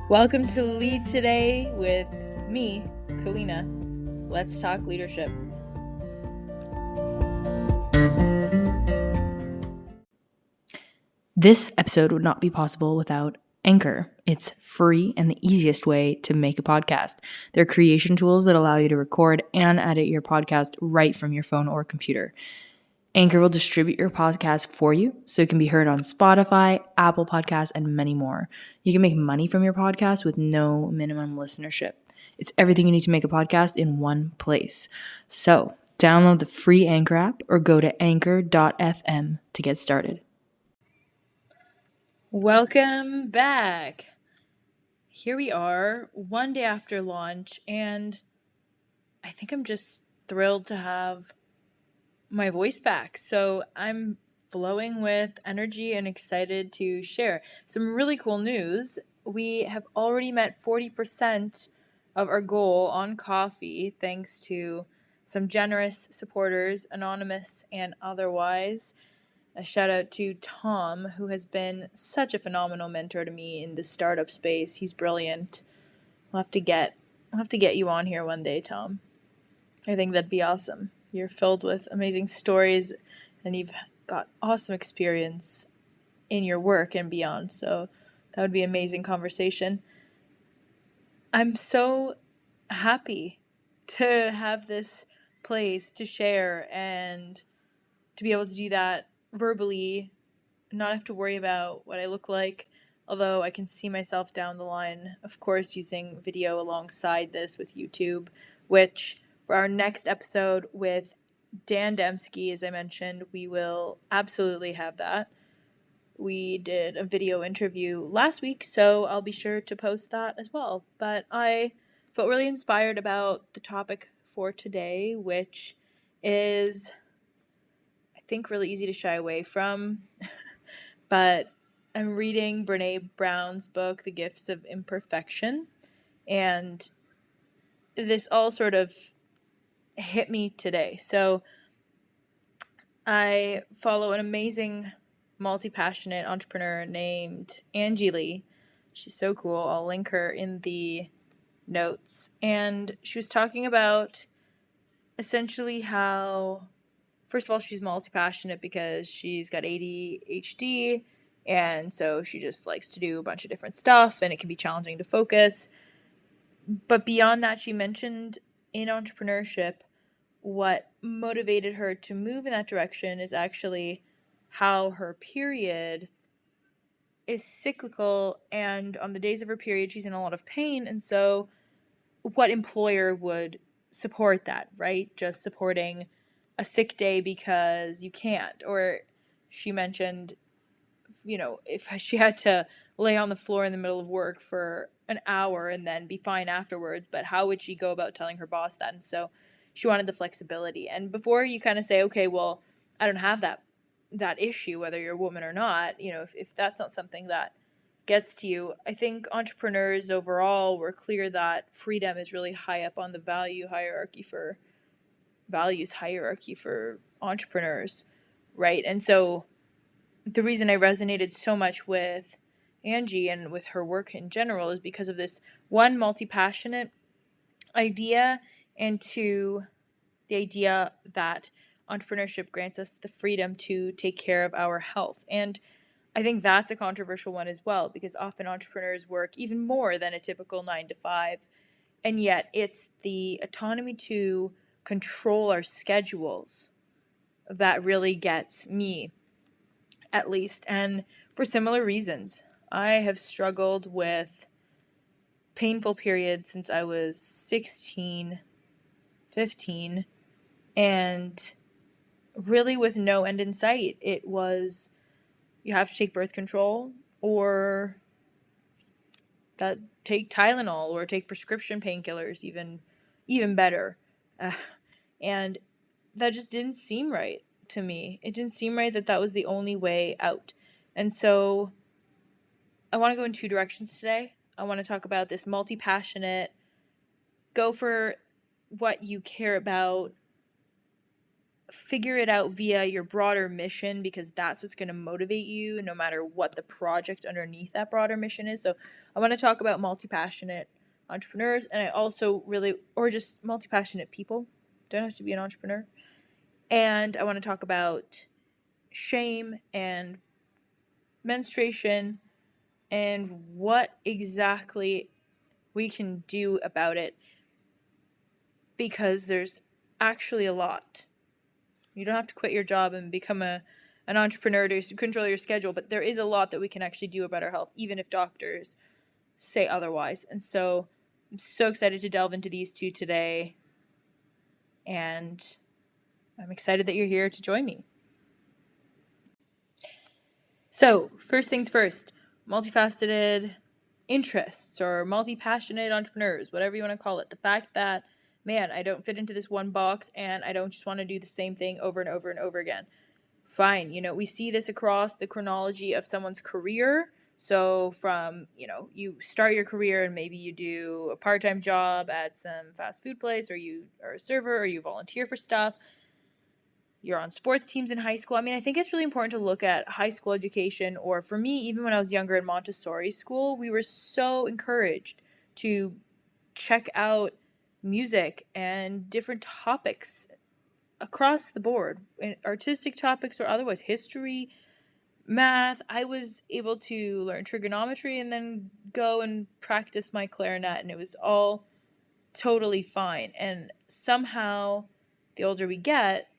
Welcome to Lead Today with me, Kalyna. Let's talk leadership. This episode would not be possible without Anchor. It's free and the easiest way to make a podcast. They're creation tools that allow you to record and edit your podcast right from your phone or computer. Anchor will distribute your podcast for you so it can be heard on Spotify, Apple Podcasts, and many more. You can make money from your podcast with no minimum listenership. It's everything you need to make a podcast in one place. So, download the free Anchor app or go to anchor.fm to get started. Welcome back. Here we are, one day after launch, and I think I'm just thrilled to have my voice back. So I'm flowing with energy and excited to share some really cool news. We have already met 40% of our goal on coffee thanks to some generous supporters, anonymous and otherwise. A shout out to Tom, who has been such a phenomenal mentor to me in the startup space. He's brilliant. I'll have to get you on here one day, Tom. I think that'd be awesome. You're filled with amazing stories and you've got awesome experience in your work and beyond. So that would be an amazing conversation. I'm so happy to have this place to share and to be able to do that verbally, not have to worry about what I look like, although I can see myself down the line, of course, using video alongside this with YouTube, which for our next episode with Dan Dembski, as I mentioned, we will absolutely have that. We did a video interview last week, so I'll be sure to post that as well. But I felt really inspired about the topic for today, which is, I think, really easy to shy away from. But I'm reading Brene Brown's book, The Gifts of Imperfection, and this all sort of hit me today. So I follow an amazing multi-passionate entrepreneur named Angie Lee. She's so cool. I'll link her in the notes. And she was talking about essentially how, first of all, she's multi-passionate because she's got ADHD, and so she just likes to do a bunch of different stuff, and it can be challenging to focus. But beyond that, she mentioned in entrepreneurship, what motivated her to move in that direction is actually how her period is cyclical, and on the days of her period, she's in a lot of pain, and so what employer would support that, right? Just supporting a sick day because you can't. Or she mentioned, if she had to lay on the floor in the middle of work for an hour and then be fine afterwards, but how would she go about telling her boss that? And so she wanted the flexibility. And before you kind of say, okay, well, I don't have that issue, whether you're a woman or not, if that's not something that gets to you, I think entrepreneurs overall were clear that freedom is really high up on the values hierarchy for entrepreneurs, right? And so the reason I resonated so much with Angie and with her work in general is because of this, one, multi-passionate idea, and two, the idea that entrepreneurship grants us the freedom to take care of our health. And I think that's a controversial one as well, because often entrepreneurs work even more than a typical 9-to-5, and yet it's the autonomy to control our schedules that really gets me, at least, and for similar reasons. I have struggled with painful periods since I was 16, 15, and really with no end in sight. It was, you have to take birth control, or take Tylenol, or take prescription painkillers, even better. And that just didn't seem right to me. It didn't seem right that was the only way out. And so I want to go in two directions today. I want to talk about this multi-passionate, go for what you care about, figure it out via your broader mission, because that's what's going to motivate you no matter what the project underneath that broader mission is. So I want to talk about multi-passionate entrepreneurs, and I also really, or just multi-passionate people, don't have to be an entrepreneur. And I want to talk about shame and menstruation and what exactly we can do about it, because there's actually a lot. You don't have to quit your job and become an entrepreneur to control your schedule, but there is a lot that we can actually do about our health, even if doctors say otherwise. And so I'm so excited to delve into these two today, and I'm excited that you're here to join me. So, first things first, multifaceted interests or multi-passionate entrepreneurs, whatever you want to call it. The fact that, man, I don't fit into this one box and I don't just want to do the same thing over and over and over again. Fine. We see this across the chronology of someone's career. So from, you start your career and maybe you do a part-time job at some fast food place, or you are a server, or you volunteer for stuff. You're on sports teams in high school. I mean, I think it's really important to look at high school education, or for me, even when I was younger in Montessori school, we were so encouraged to check out music and different topics across the board, artistic topics or otherwise, history, math. I was able to learn trigonometry and then go and practice my clarinet, and it was all totally fine. And somehow, the older we get,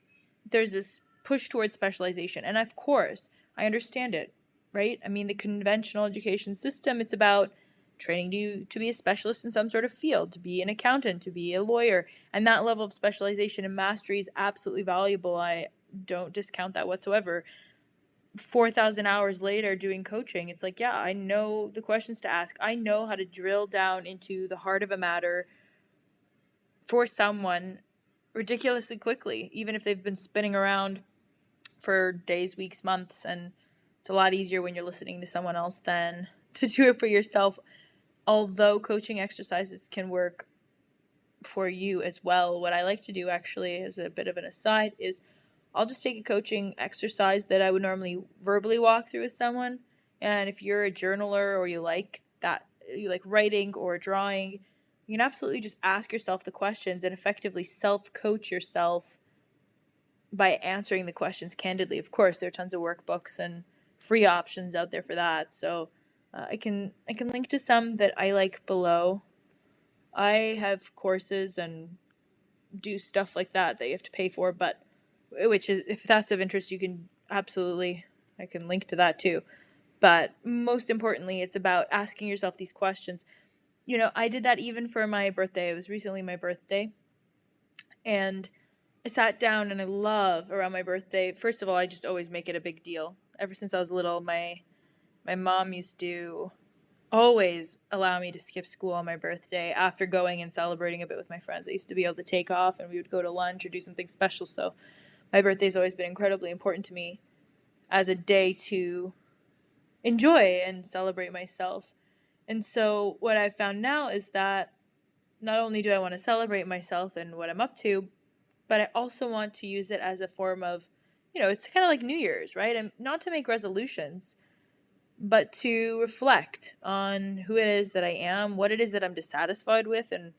there's this push towards specialization. And of course, I understand it, right? I mean, the conventional education system, it's about training you to be a specialist in some sort of field, to be an accountant, to be a lawyer. And that level of specialization and mastery is absolutely valuable. I don't discount that whatsoever. 4,000 hours later doing coaching, it's like, yeah, I know the questions to ask. I know how to drill down into the heart of a matter for someone ridiculously quickly, even if they've been spinning around for days, weeks, months. And it's a lot easier when you're listening to someone else than to do it for yourself. Although coaching exercises can work for you as well, what I like to do, actually, as a bit of an aside, is I'll just take a coaching exercise that I would normally verbally walk through with someone. And if you're a journaler, or you like that, you like writing or drawing, you can absolutely just ask yourself the questions and effectively self-coach yourself by answering the questions candidly. Of course, there are tons of workbooks and free options out there for that. So I can link to some that I like below. I have courses and do stuff like that you have to pay for, but which is, if that's of interest, you can absolutely, I can link to that too. But most importantly, it's about asking yourself these questions. I did that even for my birthday. It was recently my birthday, and I sat down, and I love around my birthday. First of all, I just always make it a big deal. Ever since I was little, my mom used to always allow me to skip school on my birthday after going and celebrating a bit with my friends. I used to be able to take off, and we would go to lunch or do something special. So my birthday's always been incredibly important to me as a day to enjoy and celebrate myself. And so what I've found now is that not only do I want to celebrate myself and what I'm up to, but I also want to use it as a form of, it's kind of like New Year's, right? And not to make resolutions, but to reflect on who it is that I am, what it is that I'm dissatisfied with, and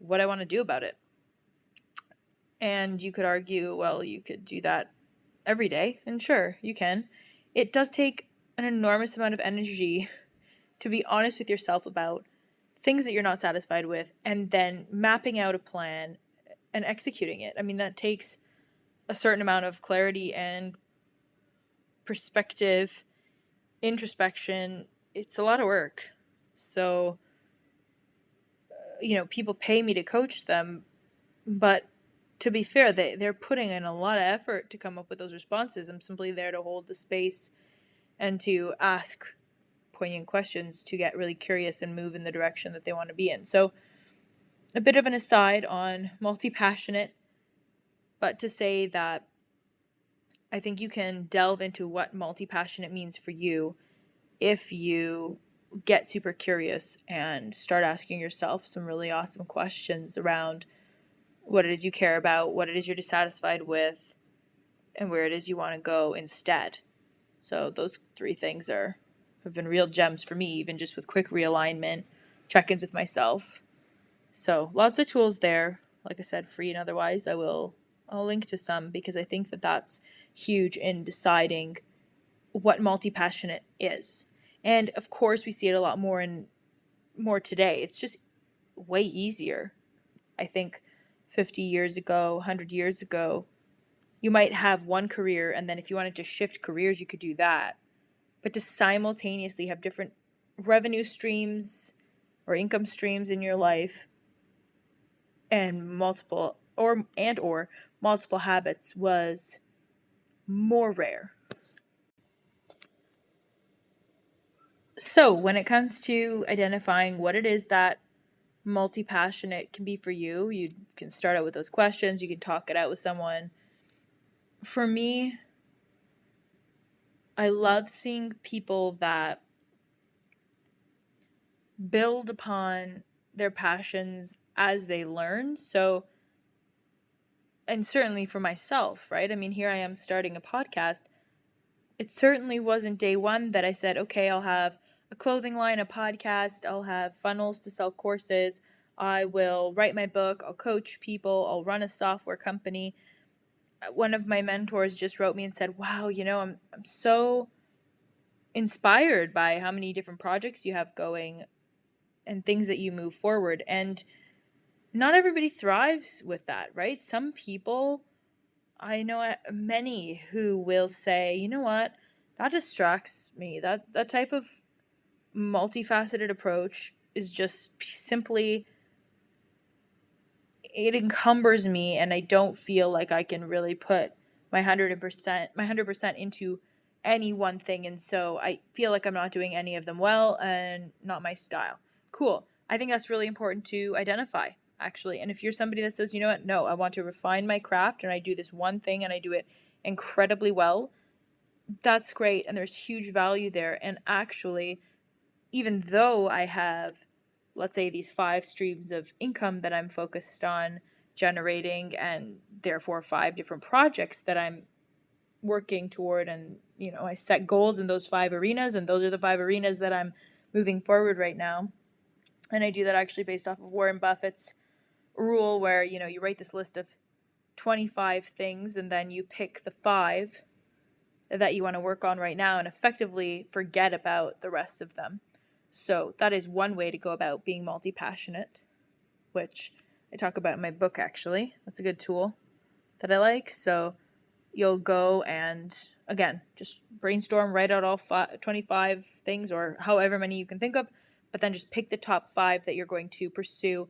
what I want to do about it. And you could argue, well, you could do that every day, and sure, you can. It does take an enormous amount of energy to be honest with yourself about things that you're not satisfied with, and then mapping out a plan and executing it. I mean, that takes a certain amount of clarity and perspective, introspection. It's a lot of work. So, people pay me to coach them, but to be fair, they're putting in a lot of effort to come up with those responses. I'm simply there to hold the space and to ask poignant questions, to get really curious and move in the direction that they want to be in. So a bit of an aside on multi-passionate, but to say that I think you can delve into what multi-passionate means for you if you get super curious and start asking yourself some really awesome questions around what it is you care about, what it is you're dissatisfied with, and where it is you want to go instead. So those three things have been real gems for me, even just with quick realignment, check-ins with myself. So lots of tools there. Like I said, free and otherwise. I'll link to some because I think that that's huge in deciding what multi-passionate is. And of course, we see it a lot more today. It's just way easier. I think 50 years ago, 100 years ago, you might have one career, and then if you wanted to shift careers, you could do that. But to simultaneously have different revenue streams or income streams in your life and multiple habits was more rare. So when it comes to identifying what it is that multi-passionate can be for you, you can start out with those questions. You can talk it out with someone. For me, I love seeing people that build upon their passions as they learn. So, and certainly for myself, right? I mean, here I am starting a podcast. It certainly wasn't day one that I said, okay, I'll have a clothing line, a podcast, I'll have funnels to sell courses, I will write my book, I'll coach people, I'll run a software company. One of my mentors just wrote me and said, wow, I'm so inspired by how many different projects you have going and things that you move forward. And not everybody thrives with that, right? Some people, I know many who will say, you know what, that distracts me. That type of multifaceted approach is just simply, it encumbers me, and I don't feel like I can really put my 100% into any one thing, and so I feel like I'm not doing any of them well and not my style. Cool. I think that's really important to identify, actually. And if you're somebody that says, you know what, no, I want to refine my craft and I do this one thing and I do it incredibly well, that's great, and there's huge value there. And actually, even though I have, let's say, these 5 streams of income that I'm focused on generating, and therefore 5 different projects that I'm working toward, and I set goals in those 5 arenas, and those are the 5 arenas that I'm moving forward right now. And I do that actually based off of Warren Buffett's rule, where you write this list of 25 things, and then you pick the 5 that you want to work on right now and effectively forget about the rest of them. So that is one way to go about being multi-passionate, which I talk about in my book, actually. That's a good tool that I like. So you'll go and, again, just brainstorm, write out all 25 things or however many you can think of, but then just pick the top 5 that you're going to pursue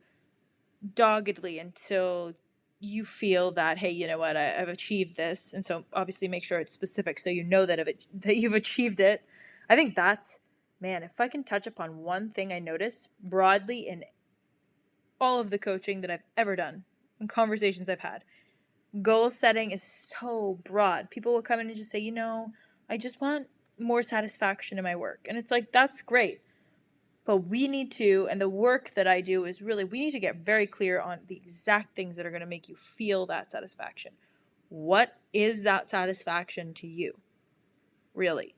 doggedly until you feel that, hey, you know what, I've achieved this. And so obviously make sure it's specific so you know that you've achieved it. I think that's, man, if I can touch upon one thing I notice broadly in all of the coaching that I've ever done and conversations I've had, goal setting is so broad. People will come in and just say, I just want more satisfaction in my work. And it's like, that's great. But we need to, and the work that I do is really, we need to get very clear on the exact things that are going to make you feel that satisfaction. What is that satisfaction to you? Really?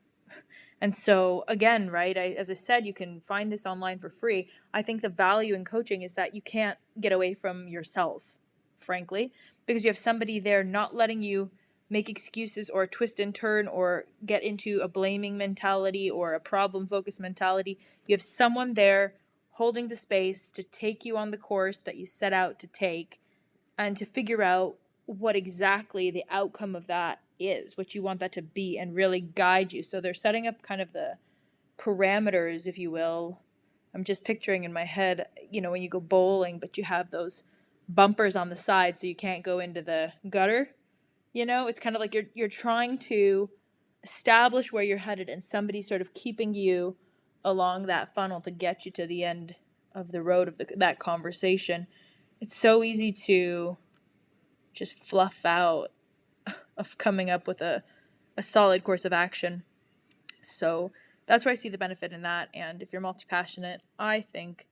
And so again, right, as I said, you can find this online for free. I think the value in coaching is that you can't get away from yourself, frankly, because you have somebody there not letting you make excuses or twist and turn or get into a blaming mentality or a problem-focused mentality. You have someone there holding the space to take you on the course that you set out to take and to figure out what exactly the outcome of that is, what you want that to be, and really guide you. So they're setting up kind of the parameters, if you will. I'm just picturing in my head, when you go bowling, but you have those bumpers on the side so you can't go into the gutter. It's kind of like you're trying to establish where you're headed, and somebody's sort of keeping you along that funnel to get you to the end of the road of that conversation. It's so easy to just fluff out of coming up with a solid course of action. So that's where I see the benefit in that. And if you're multi-passionate, I think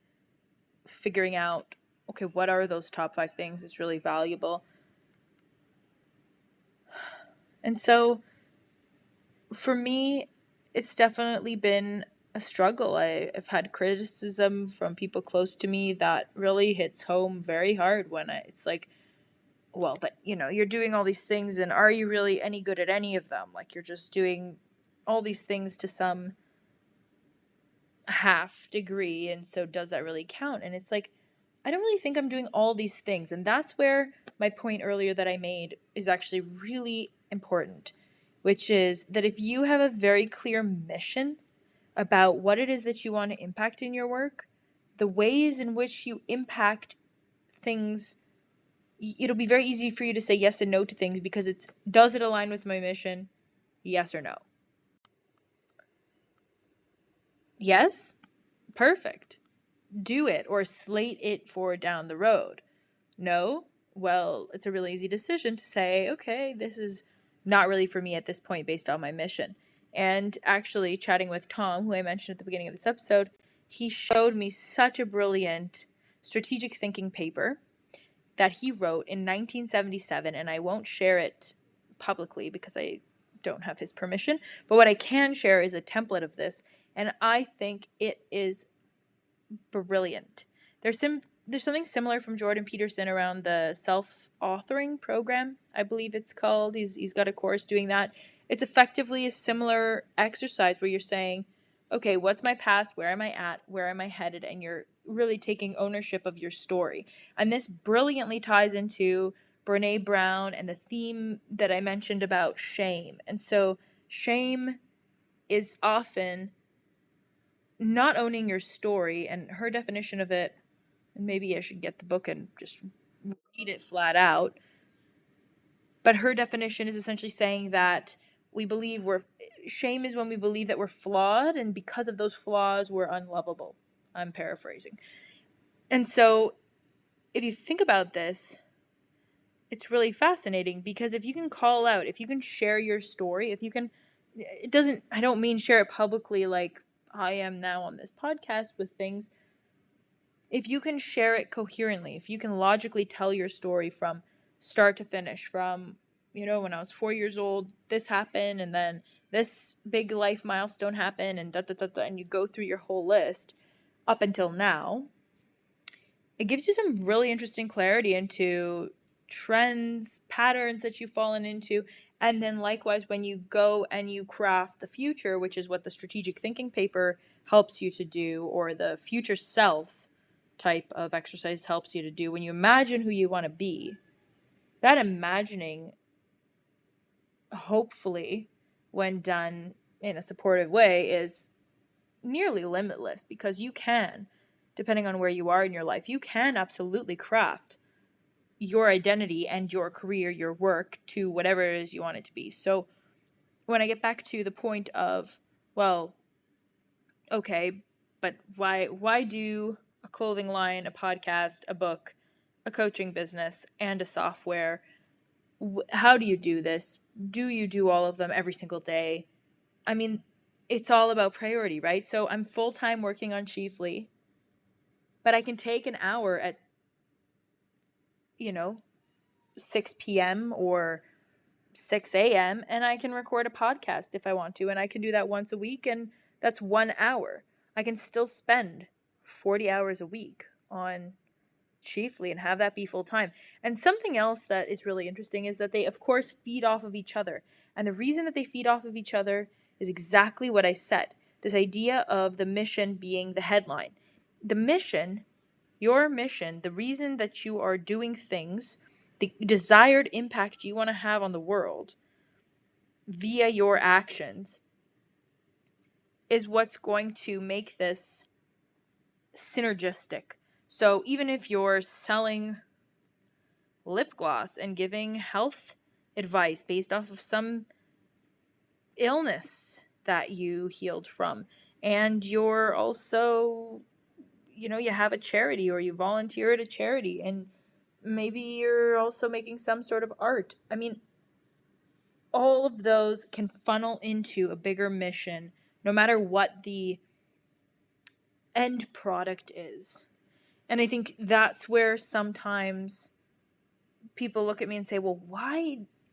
figuring out, okay, what are those top 5 things is really valuable. And so for me, it's definitely been a struggle. I've had criticism from people close to me that really hits home very hard when it's like, well, but you're doing all these things, and are you really any good at any of them? Like, you're just doing all these things to some half degree, and so does that really count? And it's like, I don't really think I'm doing all these things. And that's where my point earlier that I made is actually really important, which is that if you have a very clear mission about what it is that you want to impact in your work, the ways in which you impact things, it'll be very easy for you to say yes and no to things, because does it align with my mission? Yes or no? Yes? Perfect. Do it, or slate it for down the road. No? Well, it's a really easy decision to say, okay, this is not really for me at this point based on my mission. And actually, chatting with Tom, who I mentioned at the beginning of this episode, he showed me such a brilliant strategic thinking paper that he wrote in 1977, and I won't share it publicly because I don't have his permission, but what I can share is a template of this, and I think it is brilliant. There's something similar from Jordan Peterson around the self-authoring program, I believe it's called. He's got a course doing that. It's effectively a similar exercise where you're saying, okay, what's my past? Where am I at? Where am I headed? And you're really taking ownership of your story. And this brilliantly ties into Brene Brown and the theme that I mentioned about shame. And so shame is often not owning your story, and her definition of it, and maybe I should get the book and just read it flat out, but her definition is essentially saying that shame is when we believe that we're flawed, and because of those flaws, we're unlovable. I'm paraphrasing. And so if you think about this, it's really fascinating, because if you can call out, if you can share your story, I don't mean share it publicly like I am now on this podcast with things. If you can share it coherently, if you can logically tell your story from start to finish, from, when I was 4 years old, this happened, and then this big life milestone happened, and and you go through your whole list up until now, it gives you some really interesting clarity into trends, patterns that you've fallen into. And then likewise, when you go and you craft the future, which is what the strategic thinking paper helps you to do, or the future self type of exercise helps you to do, when you imagine who you want to be, that imagining, hopefully, when done in a supportive way, is nearly limitless, because you can, depending on where you are in your life, you can absolutely craft your identity and your career, your work, to whatever it is you want it to be. So when I get back to the point of, well, okay, but why do a clothing line, a podcast, a book, a coaching business, and a software? How do you do this? Do you do all of them every single day? I mean, it's all about priority, right? So I'm full-time working on Chiefly, but I can take an hour at, 6 p.m. or 6 a.m. and I can record a podcast if I want to, and I can do that once a week, and that's 1 hour. I can still spend 40 hours a week on Chiefly and have that be full time. And something else that is really interesting is that they, of course, feed off of each other. And the reason that they feed off of each other is exactly what I said. This idea of the mission being the headline. The mission, your mission, the reason that you are doing things, the desired impact you want to have on the world via your actions, is what's going to make this synergistic. So even if you're selling lip gloss and giving health advice based off of some illness that you healed from, and you're also, you have a charity, or you volunteer at a charity, and maybe you're also making some sort of art. I mean, all of those can funnel into a bigger mission, no matter what the end product is. And I think that's where sometimes people look at me and say, well,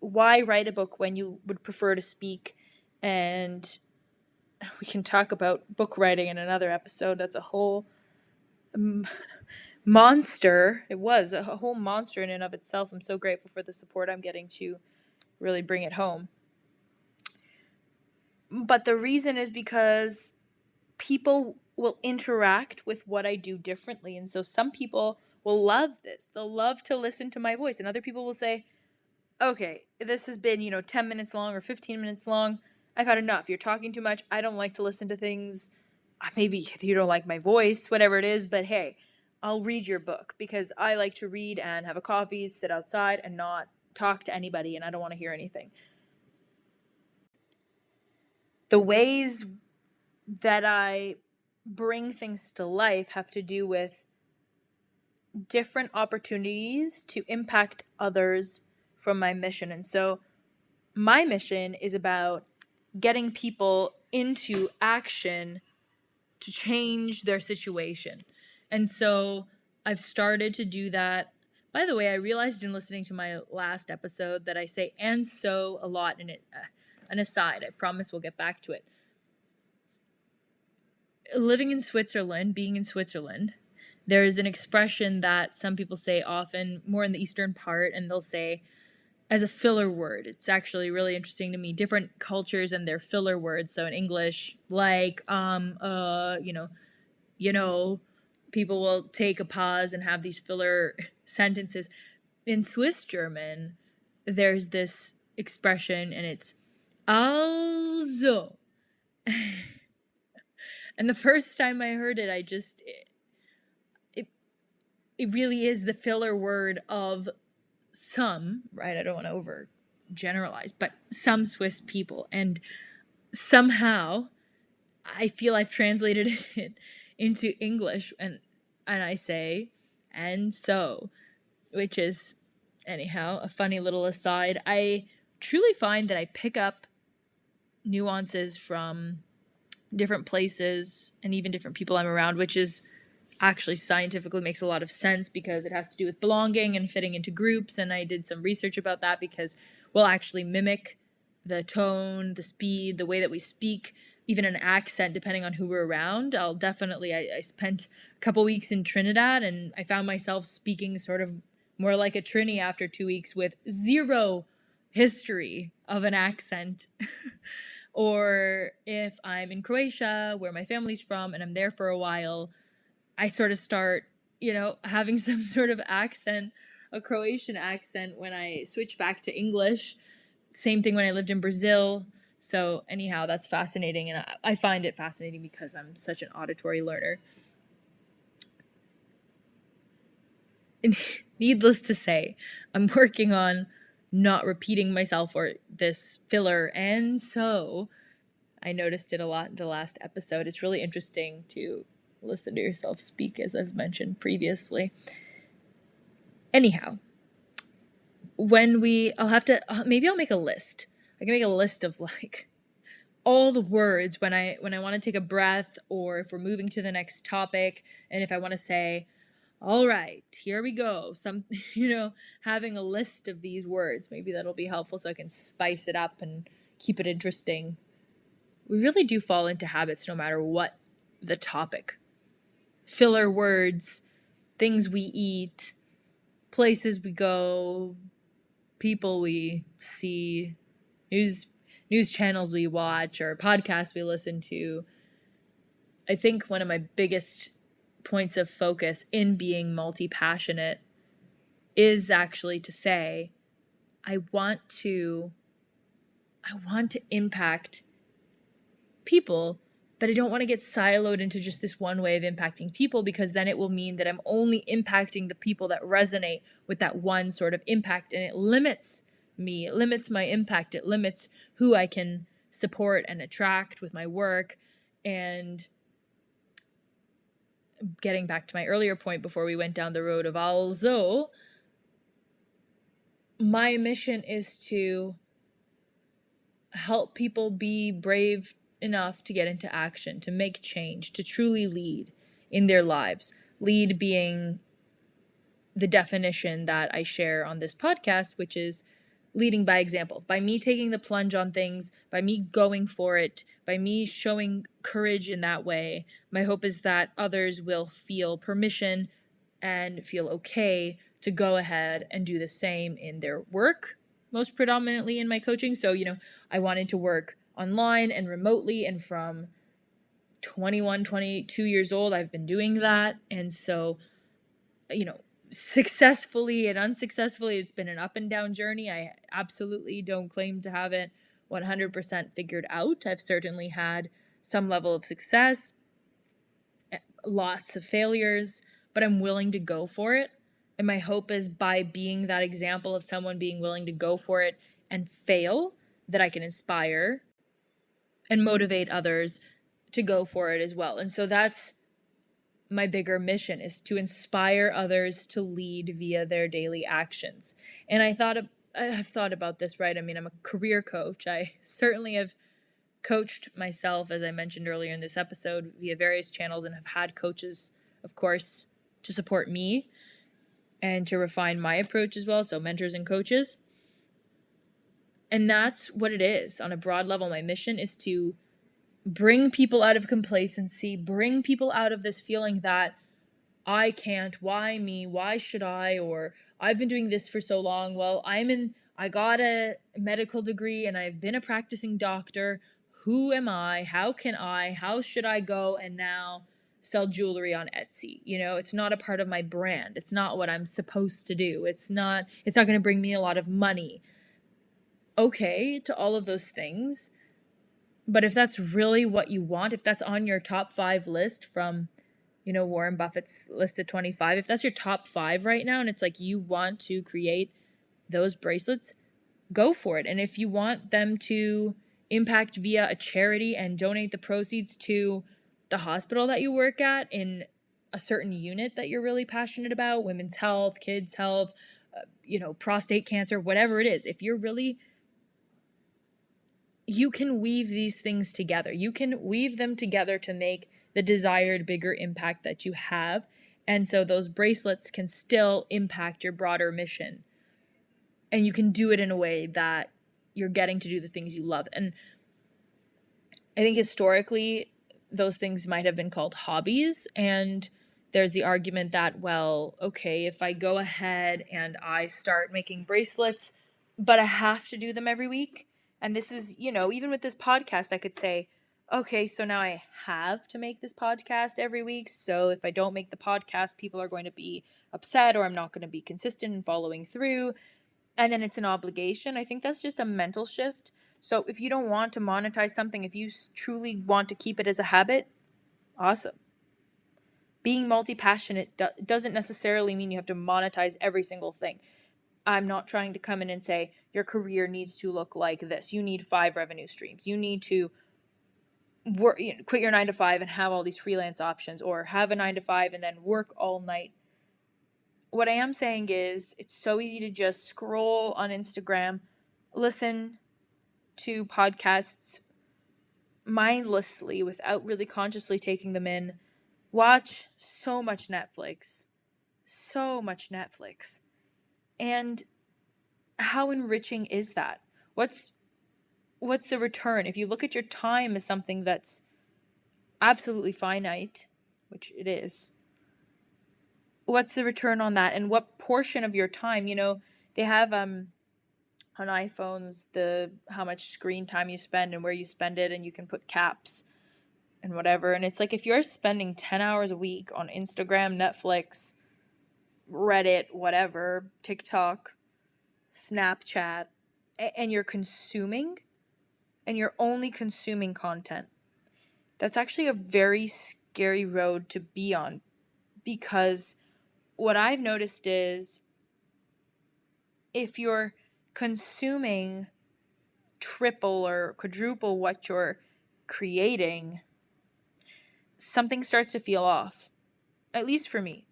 why write a book when you would prefer to speak? And we can talk about book writing in another episode. That's a whole monster. It was a whole monster in and of itself. I'm so grateful for the support I'm getting to really bring it home. But the reason is because people will interact with what I do differently. And so some people will love this. They'll love to listen to my voice. And other people will say, okay, this has been, 10 minutes long or 15 minutes long. I've had enough. You're talking too much. I don't like to listen to things. Maybe you don't like my voice, whatever it is, but hey, I'll read your book because I like to read and have a coffee, sit outside and not talk to anybody, and I don't want to hear anything. The ways that I bring things to life have to do with different opportunities to impact others from my mission. And so my mission is about getting people into action to change their situation. And so I've started to do that. By the way, I realized in listening to my last episode that I say "and so" a lot in it. An aside, I promise we'll get back to it. Living in Switzerland, being in Switzerland, there is an expression that some people say often, more in the eastern part, and they'll say as a filler word. It's actually really interesting to me. Different cultures and their filler words. So in English, like, people will take a pause and have these filler sentences. In Swiss German, there's this expression, and it's also. And the first time I heard it, it really is the filler word of some, right? I don't want to over generalize, but some Swiss people. And somehow I feel I've translated it into English, and I say "and so," which is, anyhow, a funny little aside. I truly find that I pick up nuances from different places and even different people I'm around, which is actually scientifically makes a lot of sense because it has to do with belonging and fitting into groups. And I did some research about that because we'll actually mimic the tone, the speed, the way that we speak, even an accent, depending on who we're around. I spent a couple weeks in Trinidad, and I found myself speaking sort of more like a Trini after 2 weeks with zero history of an accent. Or if I'm in Croatia, where my family's from, and I'm there for a while, I sort of start, having some sort of accent, a Croatian accent when I switch back to English. Same thing when I lived in Brazil. So anyhow, that's fascinating. And I find it fascinating because I'm such an auditory learner. And needless to say, I'm working on not repeating myself or this filler. And so I noticed it a lot in the last episode. It's really interesting to listen to yourself speak, as I've mentioned previously. Anyhow, maybe I'll make a list. I can make a list of like all the words when I want to take a breath, or if we're moving to the next topic, and if I want to say, all right, here we go. Having a list of these words, maybe that'll be helpful so I can spice it up and keep it interesting. We really do fall into habits no matter what the topic. Filler words, things we eat, places we go, people we see, news channels we watch, or podcasts we listen to. I think one of my biggest points of focus in being multi-passionate is actually to say, I want to impact people, but I don't want to get siloed into just this one way of impacting people, because then it will mean that I'm only impacting the people that resonate with that one sort of impact, and it limits me, it limits my impact, it limits who I can support and attract with my work. And getting back to my earlier point before we went down the road of also, my mission is to help people be brave enough to get into action, to make change, to truly lead in their lives. Lead being the definition that I share on this podcast, which is leading by example, by me taking the plunge on things, by me going for it, by me showing courage in that way. My hope is that others will feel permission and feel okay to go ahead and do the same in their work, most predominantly in my coaching. So, I wanted to work online and remotely, and from 21, 22 years old, I've been doing that. And so, successfully and unsuccessfully, it's been an up and down journey. I absolutely don't claim to have it 100% figured out. I've certainly had some level of success, lots of failures, but I'm willing to go for it. And my hope is, by being that example of someone being willing to go for it and fail, that I can inspire and motivate others to go for it as well. And so that's my bigger mission, is to inspire others to lead via their daily actions. And I've thought about this, right? I mean, I'm a career coach. I certainly have coached myself, as I mentioned earlier in this episode, via various channels, and have had coaches, of course, to support me and to refine my approach as well. So mentors and coaches. And that's what it is on a broad level. My mission is to bring people out of complacency, bring people out of this feeling that I can't, why me, why should I, or I've been doing this for so long. Well, I got a medical degree and I've been a practicing doctor. Who am I? How should I go and now sell jewelry on Etsy? It's not a part of my brand. It's not what I'm supposed to do. It's not going to bring me a lot of money. Okay, to all of those things. But if that's really what you want, if that's on your top 5 list from, Warren Buffett's list of 25, if that's your top 5 right now, and it's like you want to create those bracelets, go for it. And if you want them to impact via a charity and donate the proceeds to the hospital that you work at in a certain unit that you're really passionate about, women's health, kids' health, prostate cancer, whatever it is, if you're really, you can weave these things together. You can weave them together to make the desired bigger impact that you have. And so those bracelets can still impact your broader mission. And you can do it in a way that you're getting to do the things you love. And I think historically, those things might have been called hobbies. And there's the argument that, well, okay, if I go ahead and I start making bracelets, but I have to do them every week. And this is, even with this podcast, I could say, okay, so now I have to make this podcast every week. So if I don't make the podcast, people are going to be upset, or I'm not going to be consistent in following through. And then it's an obligation. I think that's just a mental shift. So if you don't want to monetize something, if you truly want to keep it as a habit, awesome. Being multi-passionate doesn't necessarily mean you have to monetize every single thing. I'm not trying to come in and say your career needs to look like this. You need 5 revenue streams. You need to work, quit your 9 to 5 and have all these freelance options, or have a 9 to 5 and then work all night. What I am saying is, it's so easy to just scroll on Instagram, listen to podcasts mindlessly without really consciously taking them in, watch so much Netflix. And how enriching is that? What's the return? If you look at your time as something that's absolutely finite, which it is, what's the return on that? And what portion of your time, they have on iPhones how much screen time you spend and where you spend it, and you can put caps and whatever. And it's like, if you're spending 10 hours a week on Instagram, Netflix, Reddit, whatever, TikTok, Snapchat, and you're consuming, and you're only consuming content, that's actually a very scary road to be on. Because what I've noticed is, if you're consuming triple or quadruple what you're creating, something starts to feel off, at least for me.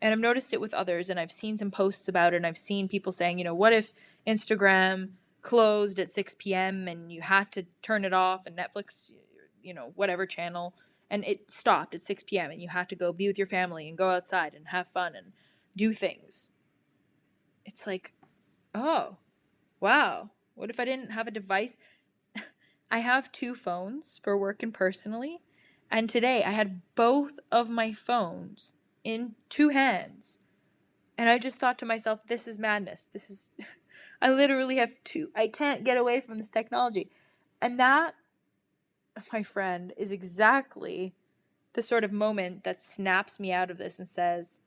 And I've noticed it with others, and I've seen some posts about it, and I've seen people saying, what if Instagram closed at 6 p.m. and you had to turn it off, and Netflix, whatever channel, and it stopped at 6 p.m. and you had to go be with your family and go outside and have fun and do things. It's like, oh, wow, what if I didn't have a device? I have 2 phones for work and personally, and today I had both of my phones in 2 hands. And I just thought to myself, this is madness. This is, I literally have 2. I can't get away from this technology. And that, my friend, is exactly the sort of moment that snaps me out of this and says,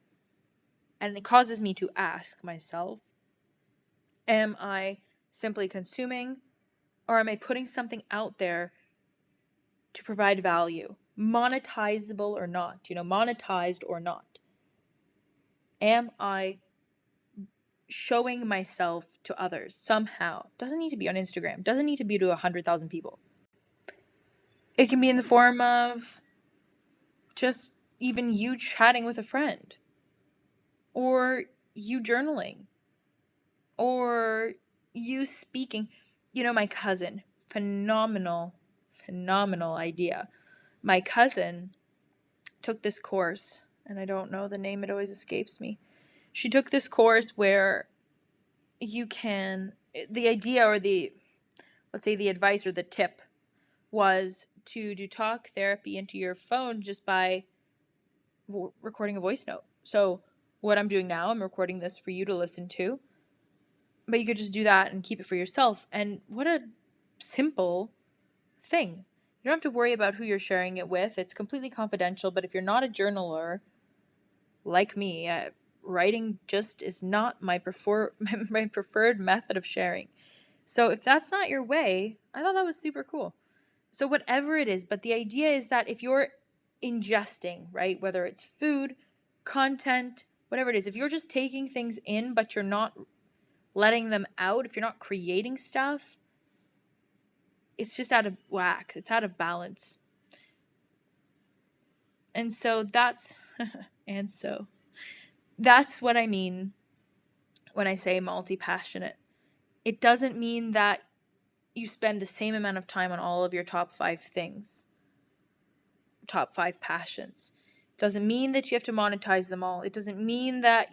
and it causes me to ask myself, am I simply consuming, or am I putting something out there to provide value? Monetizable or not, monetized or not. Am I showing myself to others somehow? Doesn't need to be on Instagram, doesn't need to be to 100,000 people. It can be in the form of just even you chatting with a friend, or you journaling, or you speaking. My cousin, phenomenal idea. My cousin took this course, and I don't know the name, it always escapes me. She took this course where the idea, or let's say the advice or the tip, was to do talk therapy into your phone just by recording a voice note. So what I'm doing now, I'm recording this for you to listen to, but you could just do that and keep it for yourself. And what a simple thing. You don't have to worry about who you're sharing it with. It's completely confidential. But if you're not a journaler like me, writing just is not my preferred method of sharing. So if that's not your way, I thought that was super cool. So whatever it is, but the idea is that if you're ingesting, right, whether it's food, content, whatever it is, if you're just taking things in, but you're not letting them out, if you're not creating stuff, it's just out of whack. It's out of balance. And so that's what I mean when I say multi-passionate. It doesn't mean that you spend the same amount of time on all of your top 5 things, top 5 passions. It doesn't mean that you have to monetize them all. It doesn't mean that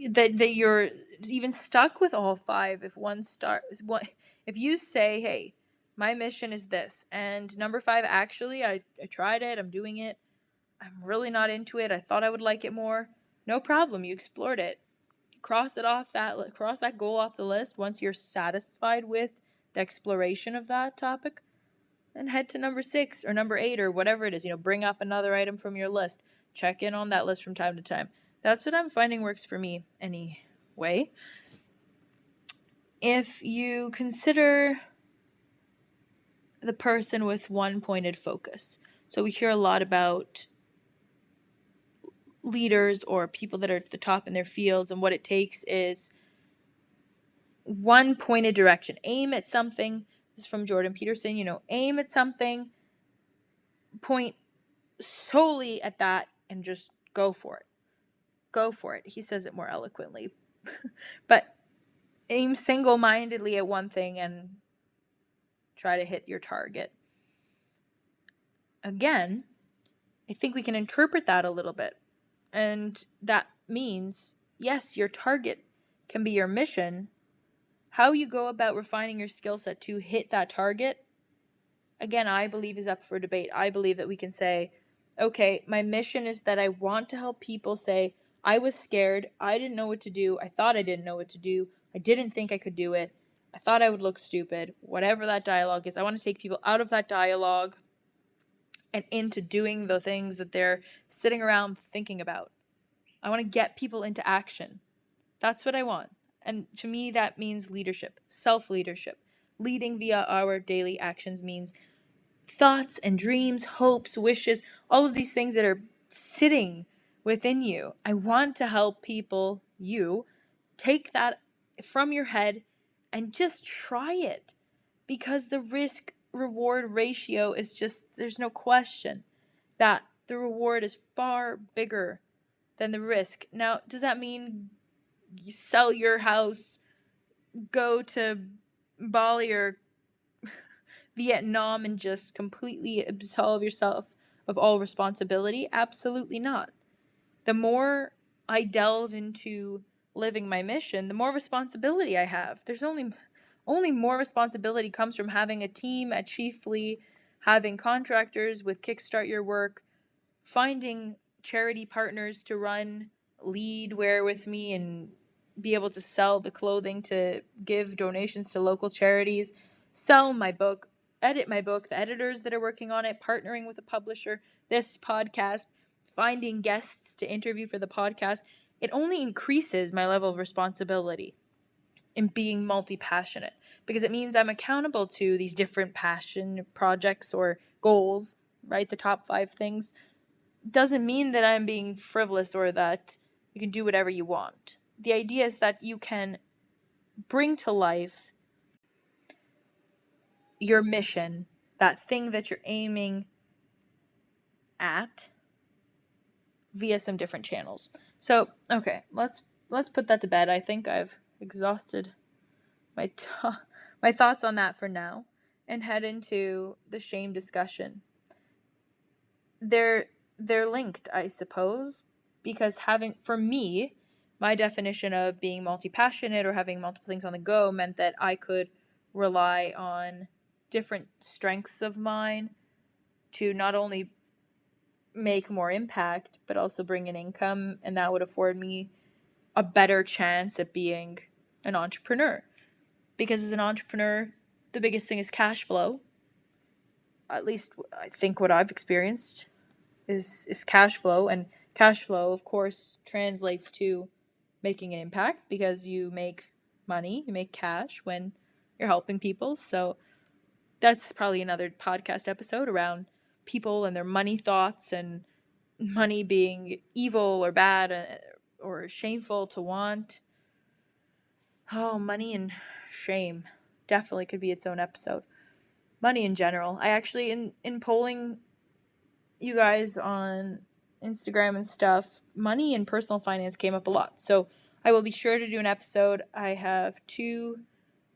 that you're even stuck with all 5. If you say, hey, my mission is this, and number 5, actually, I tried it, I'm doing it, I'm really not into it, I thought I would like it more, no problem, you explored it. Cross that goal off the list once you're satisfied with the exploration of that topic, and head to number 6 or number 8 or whatever it is. Bring up another item from your list. Check in on that list from time to time. That's what I'm finding works for me anyway. If you consider the person with one pointed focus. So we hear a lot about leaders or people that are at the top in their fields, and what it takes is one pointed direction. Aim at something. This is from Jordan Peterson. Aim at something, point solely at that, and just go for it. Go for it. He says it more eloquently. But aim single-mindedly at one thing and try to hit your target. Again, I think we can interpret that a little bit. And that means, yes, your target can be your mission. How you go about refining your skill set to hit that target, again, I believe is up for debate. I believe that we can say, okay, my mission is that I want to help people say, I was scared, I didn't know what to do, I thought I didn't know what to do, I didn't think I could do it, I thought I would look stupid, whatever that dialogue is. I want to take people out of that dialogue and into doing the things that they're sitting around thinking about. I want to get people into action. That's what I want. And to me, that means leadership, self-leadership. Leading via our daily actions means thoughts and dreams, hopes, wishes, all of these things that are sitting within you. I want to help people, take that from your head and just try it, because the risk reward ratio is just, there's no question that the reward is far bigger than the risk. Now, does that mean you sell your house, go to Bali or Vietnam and just completely absolve yourself of all responsibility? Absolutely not. The more I delve into living my mission, the more responsibility I have. There's only more responsibility comes from having a team at Chiefly, having contractors with Kickstart Your Work, finding charity partners to run Lead Wear with me and be able to sell the clothing to give donations to local charities, sell my book, edit my book, the editors that are working on it, partnering with a publisher, this podcast, finding guests to interview for the podcast. It only increases my level of responsibility in being multi-passionate, because it means I'm accountable to these different passion projects or goals, right? The top 5 things. Doesn't mean that I'm being frivolous or that you can do whatever you want. The idea is that you can bring to life your mission, that thing that you're aiming at, via some different channels. So, okay, let's put that to bed. I think I've exhausted my my thoughts on that for now, and head into the shame discussion. They're linked, I suppose, because for me, my definition of being multi-passionate or having multiple things on the go meant that I could rely on different strengths of mine to not only make more impact but also bring in income, and that would afford me a better chance at being an entrepreneur. Because as an entrepreneur, the biggest thing is cash flow. At least I think what I've experienced is cash flow, and cash flow, of course, translates to making an impact, because you make money, you make cash when you're helping people. So that's probably another podcast episode around people and their money thoughts, and money being evil or bad or shameful to want. Oh, money and shame definitely could be its own episode. Money in general. I actually, in polling you guys on Instagram and stuff, money and personal finance came up a lot. So I will be sure to do an episode. I have 2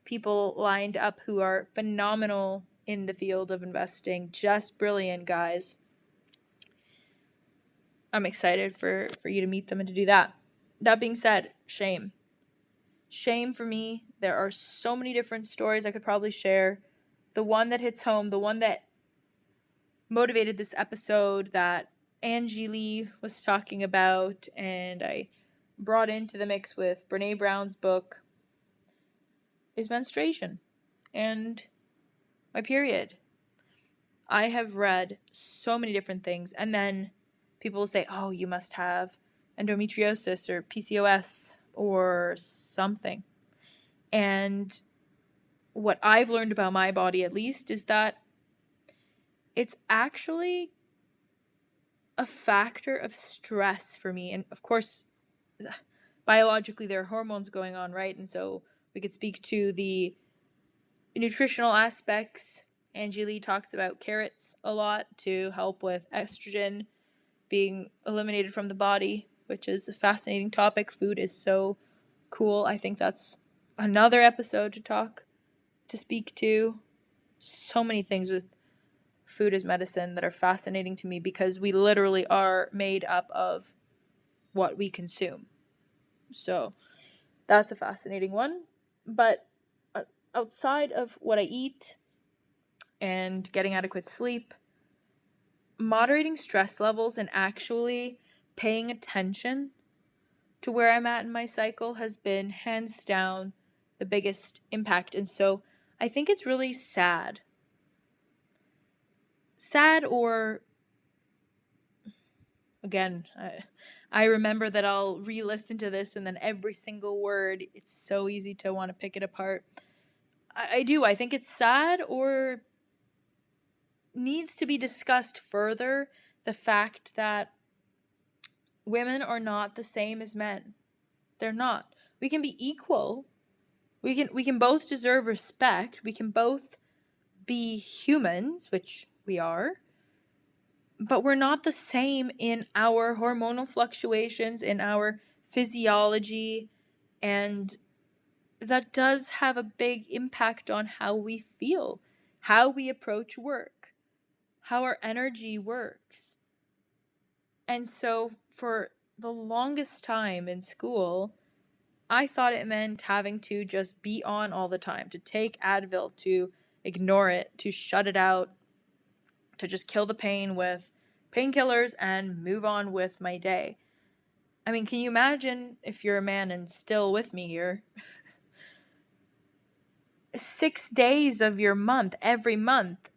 people lined up who are phenomenal in the field of investing. Just brilliant guys. I'm excited for you to meet them and to do that. That being said, shame. Shame for me, there are so many different stories I could probably share. The one that hits home, the one that motivated this episode, that Angie Lee was talking about, and I brought into the mix with Brene Brown's book, is menstruation and my period. I have read so many different things, and then people will say, oh, you must have endometriosis or PCOS or something. And what I've learned about my body, at least, is that it's actually a factor of stress for me. And of course, biologically, there are hormones going on, right? And so we could speak to the nutritional aspects. Angie Lee talks about carrots a lot to help with estrogen being eliminated from the body, which is a fascinating topic. Food is so cool. I think that's another episode to speak to. So many things with food as medicine that are fascinating to me, because we literally are made up of what we consume. So that's a fascinating one. But outside of what I eat and getting adequate sleep, moderating stress levels and actually paying attention to where I'm at in my cycle has been hands down the biggest impact. And so I think it's really sad. Sad, or again, I remember that I'll re-listen to this, and then every single word, it's so easy to want to pick it apart. I do. I think it's sad, or needs to be discussed further, the fact that women are not the same as men. They're not. We can be equal. We can both deserve respect. We can both be humans, which we are. But we're not the same in our hormonal fluctuations, in our physiology, and that does have a big impact on how we feel, how we approach work, how our energy works. And so for the longest time in school, I thought it meant having to just be on all the time, to take Advil, to ignore it, to shut it out, to just kill the pain with painkillers and move on with my day. I mean, can you imagine if you're a man and still with me here? 6 days of your month, every month,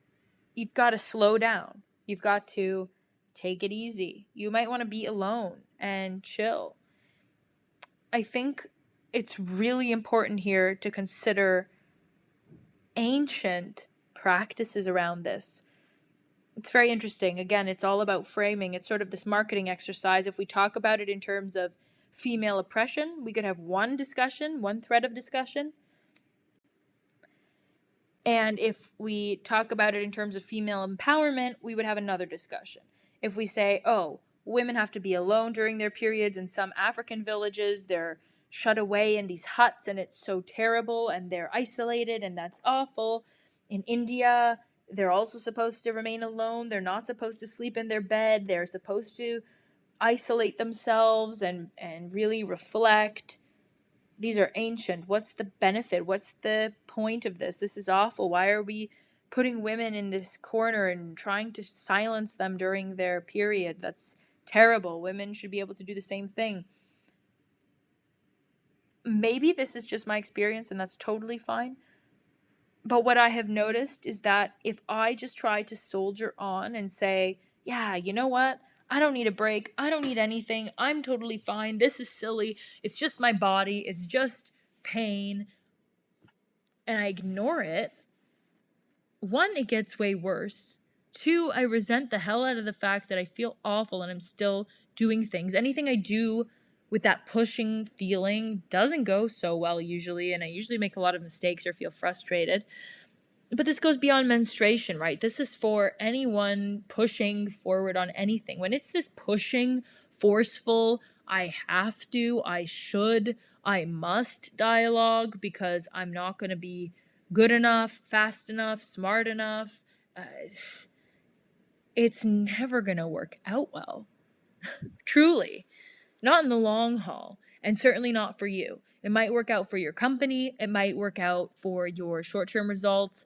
you've got to slow down. You've got to take it easy. You might want to be alone and chill. I think it's really important here to consider ancient practices around this. It's very interesting. Again, it's all about framing. It's sort of this marketing exercise. If we talk about it in terms of female oppression, we could have one discussion, one thread of discussion. And if we talk about it in terms of female empowerment, we would have another discussion. If we say, oh, women have to be alone during their periods in some African villages, they're shut away in these huts and it's so terrible and they're isolated and that's awful. In India, they're also supposed to remain alone. They're not supposed to sleep in their bed. They're supposed to isolate themselves and really reflect. These are ancient. What's the benefit? What's the point of this? This is awful. Why are we putting women in this corner and trying to silence them during their period? That's terrible. Women should be able to do the same thing. Maybe this is just my experience and that's totally fine. But what I have noticed is that if I just try to soldier on and say, yeah, you know what? I don't need a break. I don't need anything. I'm totally fine. This is silly. It's just my body. It's just pain. And I ignore it. One, it gets way worse. Two, I resent the hell out of the fact that I feel awful and I'm still doing things. Anything I do with that pushing feeling doesn't go so well usually, and I usually make a lot of mistakes or feel frustrated. But this goes beyond menstruation, right? This is for anyone pushing forward on anything. When it's this pushing, forceful, I have to, I should, I must dialogue because I'm not going to be good enough, fast enough, smart enough, it's never going to work out well. Truly. Not in the long haul, and certainly not for you. It might work out for your company. It might work out for your short-term results.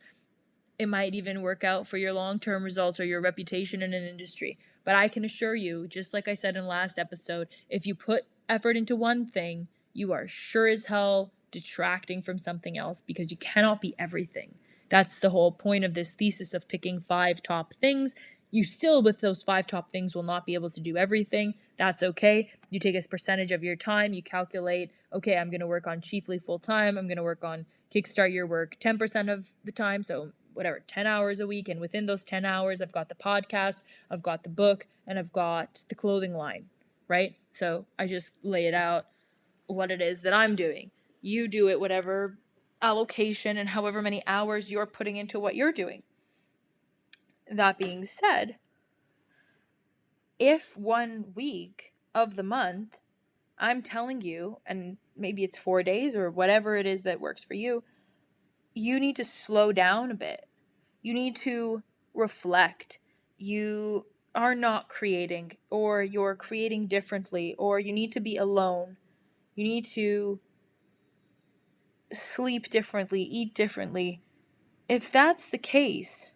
It might even work out for your long-term results or your reputation in an industry. But I can assure you, just like I said in the last episode, if you put effort into one thing, you are sure as hell detracting from something else because you cannot be everything. That's the whole point of this thesis of picking 5 top things. You still, with those 5 top things, will not be able to do everything. That's okay. You take a percentage of your time. You calculate, okay, I'm going to work on Chiefly full time. I'm going to work on Kickstart Your Work 10% of the time. So whatever, 10 hours a week. And within those 10 hours, I've got the podcast, I've got the book, and I've got the clothing line, right? So I just lay it out what it is that I'm doing. You do it whatever allocation and however many hours you're putting into what you're doing. That being said, if 1 week of the month, I'm telling you, and maybe it's 4 days or whatever it is that works for you, you need to slow down a bit. You need to reflect. You are not creating, or you're creating differently, or you need to be alone. You need to sleep differently, eat differently. If that's the case,